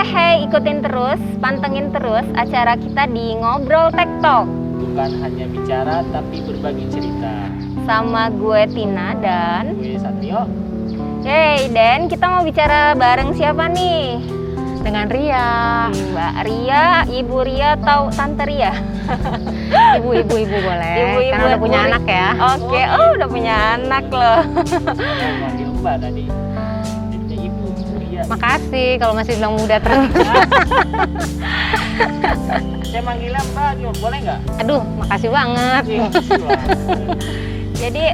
Hehe, ikutin terus, pantengin terus acara kita di Ngobrol Tektok. Bukan hanya bicara tapi berbagi cerita. Sama gue Tina dan Gue Satrio. hey Den, kita mau bicara bareng siapa nih? Dengan Ria. Mbak Ria, Ibu Ria atau Tante Ria? Ibu-ibu boleh. Ibu-ibu Karena udah punya boleh. anak ya. Oke, udah punya anak loh. Yang manggil Mbak tadi. Jadinya Ibu Ria. Makasih kalau masih bilang muda terus. Saya manggilnya Mbak, boleh nggak? Aduh, makasih banget. Jadi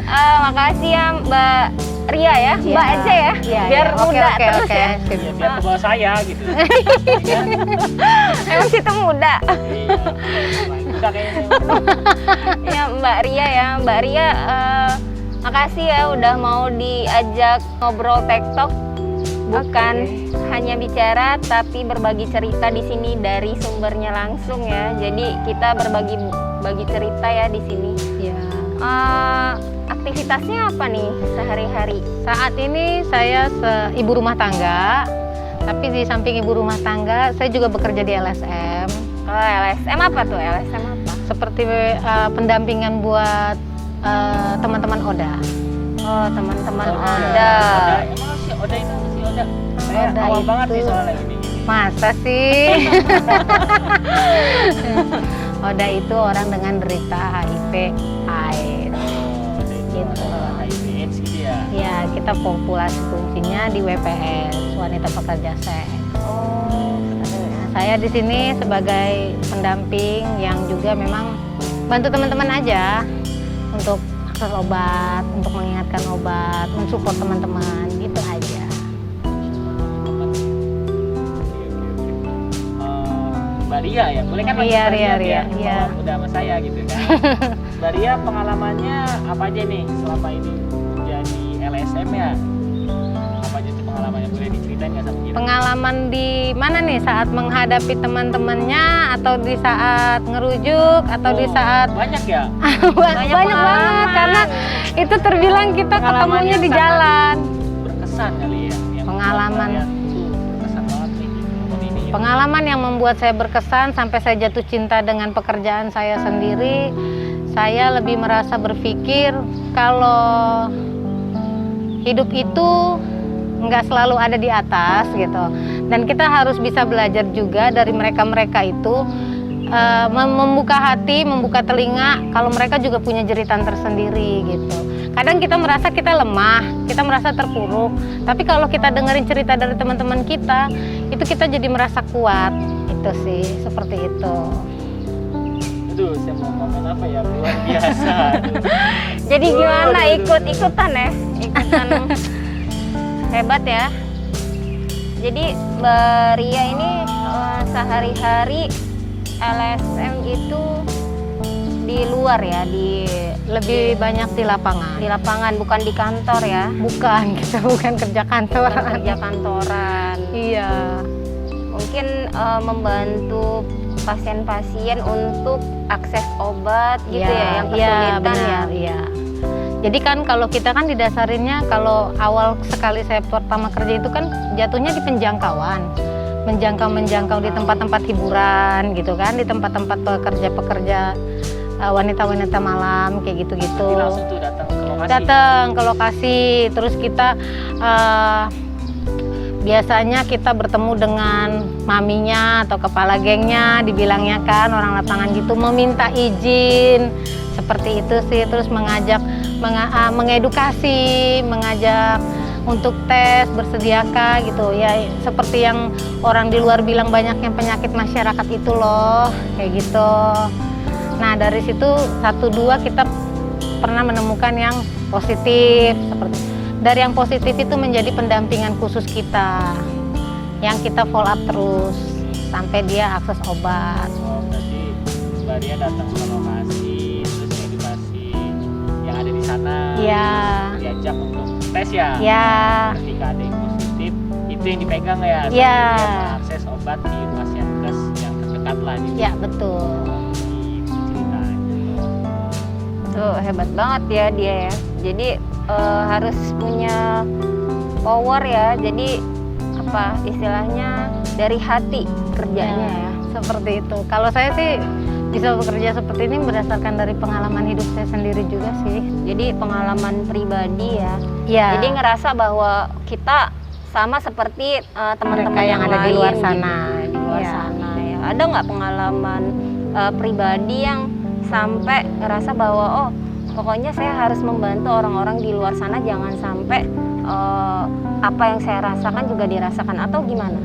makasih ya Mbak Ria ya, Iya. Mbak aja ya, Iya, biar iya. muda Oke, terus oke. ya. Sip. Ya, biar ke bawah saya gitu. Emang kita muda. Iya, udah kayaknya. Ya Mbak Ria ya, Mbak Ria makasih ya udah mau diajak ngobrol tektok. Bukan hanya bicara tapi berbagi cerita di sini dari sumbernya langsung ya. Jadi kita berbagi cerita ya di sini. Iya. Aktivitasnya apa nih sehari-hari? Saat ini saya ibu rumah tangga. Tapi di samping ibu rumah tangga, saya juga bekerja di LSM. Oh, LSM apa tuh? LSM apa? Seperti pendampingan buat teman-teman Oda. Oh, teman-teman Oda. Oda. Emang si Oda itu si Oda. Saya Oda awal banget nih itu. soalnya gini. Masa sih? Oda itu orang dengan derita HIV AIDS. Gitu. HIV/AIDS gitu ya. Ya, kita populasi kuncinya di WPS, wanita pekerja seks. Oh, Nah, saya di sini sebagai pendamping yang juga memang bantu teman-teman aja untuk akses obat, untuk mengingatkan obat, mensupport teman-teman, gitu aja. Mbak Ria ya, boleh kan? Ria, manggil Mbak Ria, ya? iya. Oh, udah sama saya gitu kan. Mbak Ria pengalamannya apa aja nih selama ini jadi LSM ya? Apa aja tuh pengalamannya, boleh diceritain nggak sama kita? Pengalaman di mana nih saat menghadapi teman-temannya atau di saat ngerujuk atau di Oh, saat banyak ya? banyak banget karena itu terbilang kita Pengalaman ketemunya yang di sangat jalan. Berkesan kali ya? Yang Pengalaman. membuat kalian tuh berkesan banget nih di momen ini ya? Pengalaman yang membuat saya berkesan sampai saya jatuh cinta dengan pekerjaan saya sendiri. Saya lebih merasa berpikir kalau hidup itu nggak selalu ada di atas gitu. Dan kita harus bisa belajar juga dari mereka-mereka itu membuka hati, membuka telinga kalau mereka juga punya jeritan tersendiri gitu. Kadang kita merasa kita lemah, kita merasa terpuruk. Tapi kalau kita dengerin cerita dari teman-teman kita, itu kita jadi merasa kuat. Itu sih, seperti itu. Aduh, saya mau ngomong apa ya, luar biasa. jadi gimana ikut-ikutan ya? Ikutan hebat ya. Jadi Mbak Ria ini sehari-hari LSM itu di luar ya, Lebih banyak di lapangan. di lapangan bukan di kantor ya. Bukan, kita bukan kerja kantor. Bukan kerja kantoran. Iya. Mungkin membantu pasien-pasien untuk akses obat gitu ya, yang kesulitan benar, ya. iya. Jadi kan kalau kita kan didasarinnya kalau awal sekali saya pertama kerja itu kan jatuhnya di penjangkauan. Menjangkau di tempat-tempat hiburan gitu kan, di tempat-tempat pekerja-pekerja wanita-wanita malam kayak gitu-gitu. Jadi langsung tuh datang ke lokasi. Datang ke lokasi, terus kita biasanya kita bertemu dengan maminya atau kepala gengnya, dibilangnya kan orang lapangan gitu, meminta izin seperti itu sih, terus mengedukasi, mengajak untuk tes, bersediakah gitu ya, seperti yang orang di luar bilang banyaknya penyakit masyarakat itu loh, kayak gitu. Nah dari situ 1-2 kita pernah menemukan yang positif, seperti dari yang positif itu menjadi pendampingan khusus kita, yang kita follow up terus sampai dia akses obat. Oh, berarti Mbak Ria datang ke lokasi, terus edukasi yang ada di sana. Iya. Diajak untuk tes ya. Ya, Ketika ada yang positif, itu yang dipegang ya. sampai Iya. dia mengakses obat di puskesmas yang terdekat lah gitu. ya betul. Ceritanya. Tuh hebat banget ya dia ya. Jadi harus punya power ya. Jadi apa apa istilahnya dari hati kerjanya ya. Seperti itu. Kalau saya sih bisa bekerja seperti ini berdasarkan dari pengalaman hidup saya sendiri juga sih. Jadi pengalaman pribadi ya. Ya. Jadi ngerasa bahwa kita sama seperti teman-teman Mereka yang ada di lain luar gitu, sana. di luar Iya. sana ya. Ada nggak pengalaman pribadi yang sampai ngerasa bahwa oh pokoknya saya harus membantu orang-orang di luar sana, jangan sampai apa yang saya rasakan juga dirasakan, atau gimana?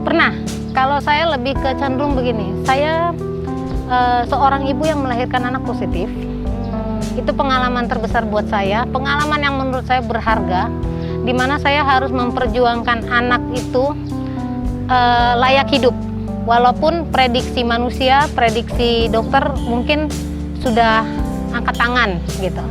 Pernah. Kalau saya lebih ke cenderung begini. Saya seorang ibu yang melahirkan anak positif. Itu pengalaman terbesar buat saya, pengalaman yang menurut saya berharga, di mana saya harus memperjuangkan anak itu layak hidup. Walaupun prediksi manusia, prediksi dokter mungkin sudah angkat tangan gitu.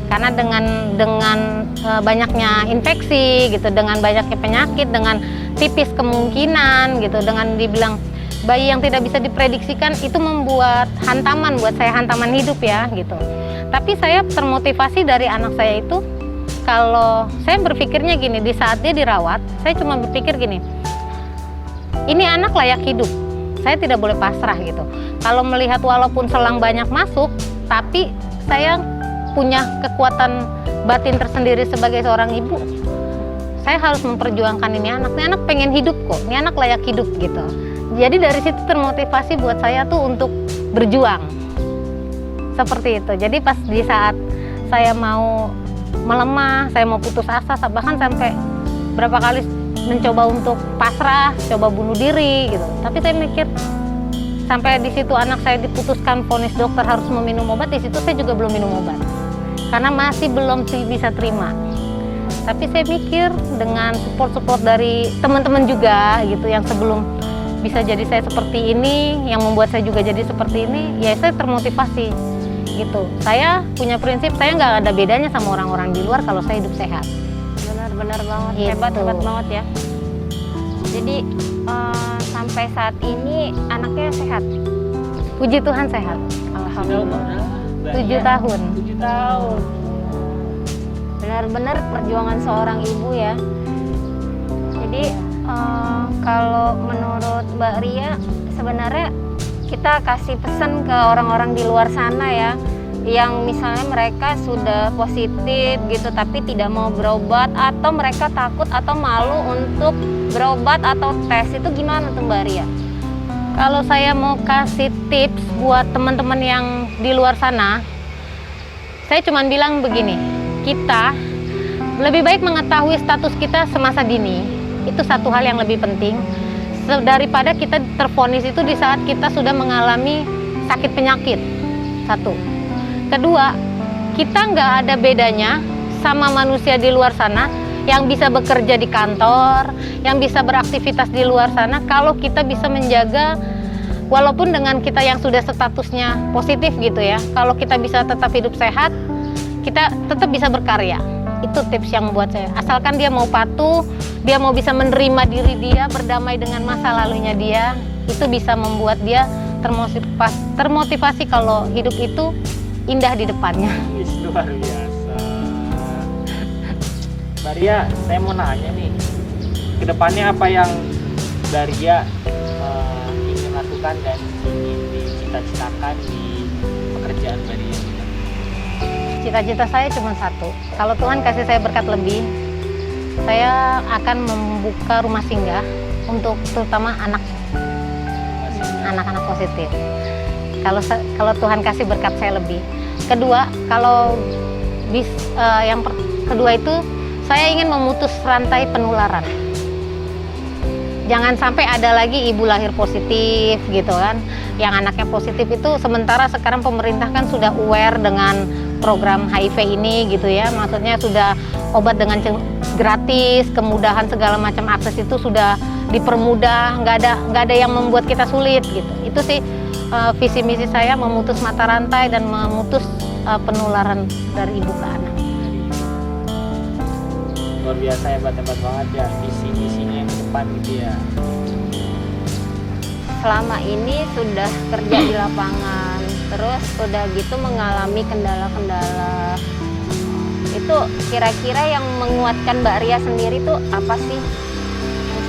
Karena dengan banyaknya infeksi gitu, dengan banyaknya penyakit, dengan tipis kemungkinan gitu, dengan dibilang bayi yang tidak bisa diprediksikan, itu membuat hantaman buat saya, hantaman hidup ya gitu. Tapi saya termotivasi dari anak saya itu, kalau saya berpikirnya gini, di saat dia dirawat, saya cuma berpikir gini, ini anak layak hidup, saya tidak boleh pasrah gitu. Kalau melihat walaupun selang banyak masuk, tapi saya punya kekuatan batin tersendiri sebagai seorang ibu. Saya harus memperjuangkan ini anak pengen hidup kok, ini anak layak hidup gitu. Jadi dari situ termotivasi buat saya tuh untuk berjuang. Seperti itu. Jadi pas di saat saya mau melemah, saya mau putus asa, bahkan sampai berapa kali mencoba untuk pasrah, coba bunuh diri gitu. Tapi saya mikir, sampai di situ anak saya diputuskan vonis dokter harus meminum obat, di situ saya juga belum minum obat. Karena masih belum bisa terima. Tapi saya mikir dengan support dari teman-teman juga gitu, yang sebelum bisa jadi saya seperti ini, yang membuat saya juga jadi seperti ini, ya saya termotivasi gitu. Saya punya prinsip, saya nggak ada bedanya sama orang-orang di luar kalau saya hidup sehat. Benar-benar banget, Gitu. hebat banget ya. Jadi sampai saat ini anaknya sehat. Puji Tuhan sehat. Alhamdulillah. 7 tahun. 7 tahun. Benar-benar perjuangan seorang ibu ya. Jadi kalau menurut Mbak Ria, sebenarnya kita kasih pesan ke orang-orang di luar sana ya, yang misalnya mereka sudah positif gitu tapi tidak mau berobat, atau mereka takut atau malu untuk berobat atau tes, itu gimana tuh Mbak Ria? Kalau saya mau kasih tips buat teman-teman yang di luar sana, saya cuma bilang begini, kita lebih baik mengetahui status kita semasa dini. Itu satu hal yang lebih penting daripada kita tervonis itu di saat kita sudah mengalami sakit penyakit. Satu. Kedua, kita nggak ada bedanya sama manusia di luar sana yang bisa bekerja di kantor, yang bisa beraktivitas di luar sana, kalau kita bisa menjaga, walaupun dengan kita yang sudah statusnya positif gitu ya, kalau kita bisa tetap hidup sehat, kita tetap bisa berkarya. Itu tips yang buat saya. Asalkan dia mau patuh, dia mau bisa menerima diri dia, berdamai dengan masa lalunya dia, itu bisa membuat dia termotivasi kalau hidup itu indah di depannya. Luar biasa. Mbak Ria, saya mau nanya nih, kedepannya apa yang Mbak Ria ingin lakukan dan ingin dicita-citakan di pekerjaan Mbak Ria? Cita-cita saya cuma satu, kalau Tuhan kasih saya berkat lebih, saya akan membuka rumah singgah untuk terutama anak-anak positif. Kalau Tuhan kasih berkat saya lebih. Kedua, kedua itu saya ingin memutus rantai penularan. Jangan sampai ada lagi ibu lahir positif gitu kan, yang anaknya positif itu, sementara sekarang pemerintah kan sudah aware dengan program HIV ini gitu ya, maksudnya sudah obat dengan gratis, kemudahan segala macam akses itu sudah dipermudah, nggak ada yang membuat kita sulit gitu. Itu sih visi misi saya, memutus mata rantai dan memutus penularan dari ibu ke anak. Luar biasa, hebat banget ya visi-misinya yang ke depan gitu ya. Selama ini sudah kerja di lapangan, terus udah gitu mengalami kendala-kendala. Itu kira-kira yang menguatkan Mbak Ria sendiri tuh apa sih?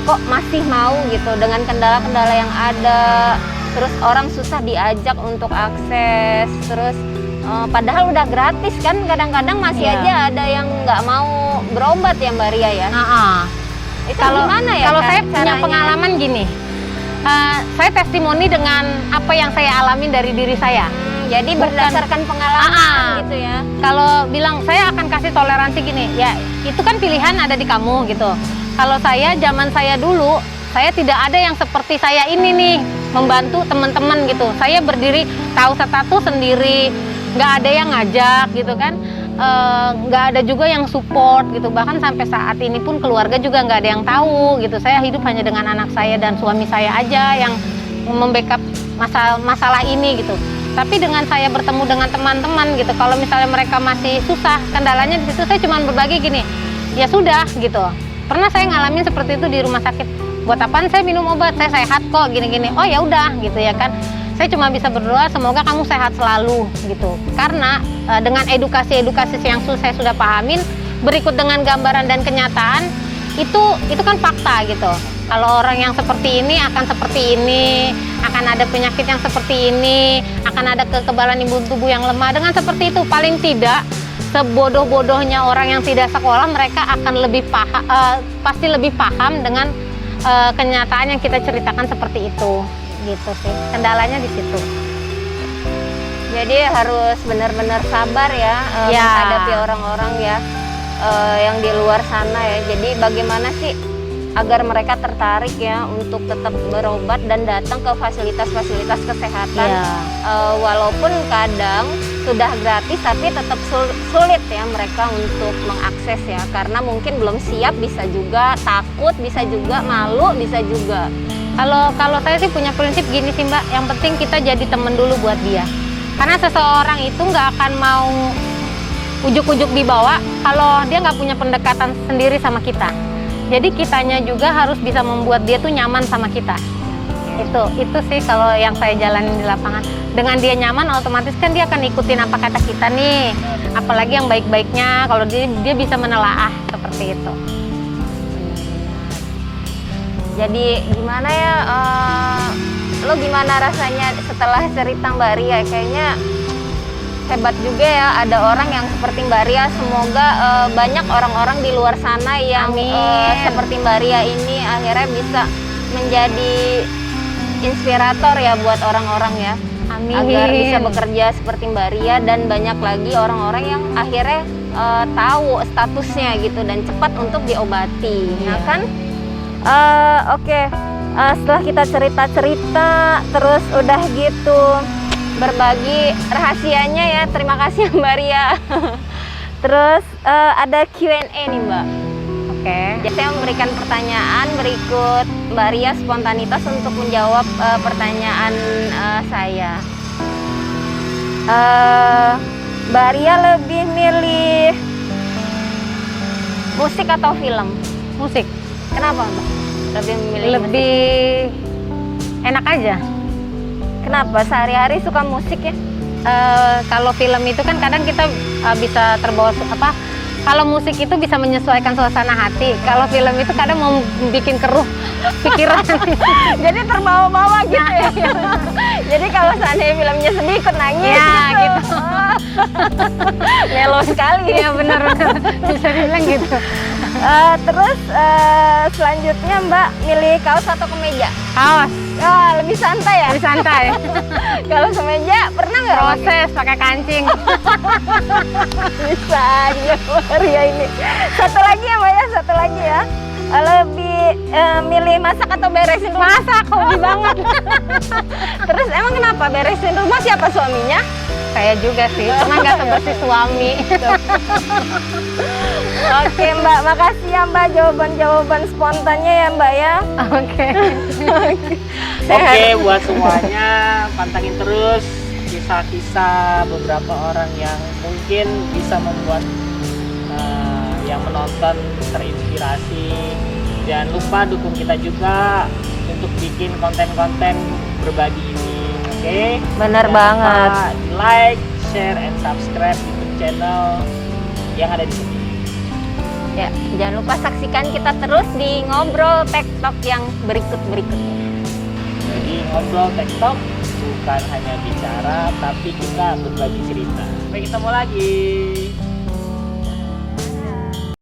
kok masih mau gitu dengan kendala-kendala yang ada, terus orang susah diajak untuk akses, terus padahal udah gratis kan, kadang-kadang masih Iya. aja ada yang nggak mau berobat ya Mbak Ria ya. Itu gimana ya? Kalau Kak, saya punya caranya? pengalaman gini, saya testimoni dengan apa yang saya alami dari diri saya. Jadi Bukan- berdasarkan pengalaman gitu ya. Kalau bilang saya akan kasih toleransi gini, ya itu kan pilihan ada di kamu gitu. Kalau saya zaman saya dulu, saya tidak ada yang seperti saya ini nih, membantu teman-teman gitu. Saya berdiri tahu status sendiri, nggak ada yang ngajak gitu kan. Nggak ada juga yang support gitu. Bahkan sampai saat ini pun keluarga juga nggak ada yang tahu gitu. Saya hidup hanya dengan anak saya dan suami saya aja yang membackup masalah ini gitu. Tapi dengan saya bertemu dengan teman-teman gitu, kalau misalnya mereka masih susah, kendalanya di situ, saya cuma berbagi gini, ya sudah gitu. Pernah saya ngalamin seperti itu di rumah sakit. Buat apaan saya minum obat? Saya sehat kok, gini-gini. Oh ya udah gitu ya kan. Saya cuma bisa berdoa semoga kamu sehat selalu gitu. Karena dengan edukasi-edukasi yang saya sudah pahamin, berikut dengan gambaran dan kenyataan, itu kan fakta gitu. Kalau orang yang seperti ini akan seperti ini, akan ada penyakit yang seperti ini, akan ada kekebalan imun tubuh yang lemah. Dengan seperti itu paling tidak sebodoh-bodohnya orang yang tidak sekolah, mereka akan lebih pasti lebih paham dengan kenyataan yang kita ceritakan seperti itu. Gitu sih. Kendalanya di situ. Jadi harus benar-benar sabar ya, Ya. menghadapi orang-orang ya yang di luar sana ya. Jadi bagaimana sih agar mereka tertarik ya untuk tetap berobat dan datang ke fasilitas-fasilitas kesehatan, Ya. walaupun kadang sudah gratis tapi tetap sulit ya mereka untuk mengakses ya, karena mungkin belum siap, bisa juga takut, bisa juga malu, bisa juga. Kalau saya sih punya prinsip gini sih Mbak, yang penting kita jadi temen dulu buat dia. Karena seseorang itu nggak akan mau ujuk-ujuk dibawa kalau dia nggak punya pendekatan sendiri sama kita. Jadi kitanya juga harus bisa membuat dia tuh nyaman sama kita. Itu sih kalau yang saya jalanin di lapangan. Dengan dia nyaman, otomatis kan dia akan ikutin apa kata kita nih. Apalagi yang baik-baiknya, kalau dia bisa menelaah seperti itu. Jadi gimana ya, lo gimana rasanya setelah cerita Mbak Ria? Kayaknya hebat juga ya, ada orang yang seperti Mbak Ria. Semoga banyak orang-orang di luar sana yang seperti Mbak Ria ini akhirnya bisa menjadi inspirator ya buat orang-orang ya. Amin. Agar bisa bekerja seperti Mbak Ria dan banyak lagi orang-orang yang akhirnya tahu statusnya gitu dan cepat untuk diobati, ya kan? Oke. Setelah kita cerita-cerita terus udah gitu berbagi rahasianya ya, terima kasih Mbak Ria. Terus ada Q&A nih Mbak. Oke. Jadi saya memberikan pertanyaan, berikut Mbak Ria spontanitas untuk menjawab pertanyaan saya. Mbak Ria lebih milih musik atau film? Musik. Kenapa Mbak? Lebih memilih musik? Lebih enak aja. Kenapa? Sehari-hari suka musik ya? Kalau film itu kan kadang kita bisa terbawa kalau musik itu bisa menyesuaikan suasana hati. Kalau film itu kadang mau bikin keruh pikiran. Jadi terbawa-bawa gitu ya. Jadi kalau seandainya filmnya sedih ikut nangis Ya, gitu. Melo sekali. Iya benar-benar bisa dibilang gitu. Terus selanjutnya Mbak milih kaos atau kemeja? Kaos, Lebih santai ya? lebih santai. Kalau kemeja pernah nggak pakai? Proses pakai kancing. Bisa aja Maria ini. Satu lagi ya Mbak ya, satu lagi ya. Lebih milih masak atau beresin rumah? Masak, hobi banget. Terus emang kenapa beresin rumah, siapa suaminya? Saya juga sih, cuma nggak sebersih suami. Oke Mbak, makasih ya Mbak jawaban-jawaban spontannya ya Mbak ya. Oke. Oke, buat semuanya pantangin terus kisah-kisah beberapa orang yang mungkin bisa membuat yang menonton terinspirasi. Jangan lupa dukung kita juga untuk bikin konten-konten berbagi ini. Oke? Bener Jangan banget. lupa di like, share, and subscribe YouTube channel yang ada di sini. Ya, jangan lupa saksikan kita terus di Ngobrol TikTok yang berikut-berikutnya. Jadi ngobrol TikTok bukan hanya bicara, tapi kita berbagi cerita. Sampai ketemu lagi.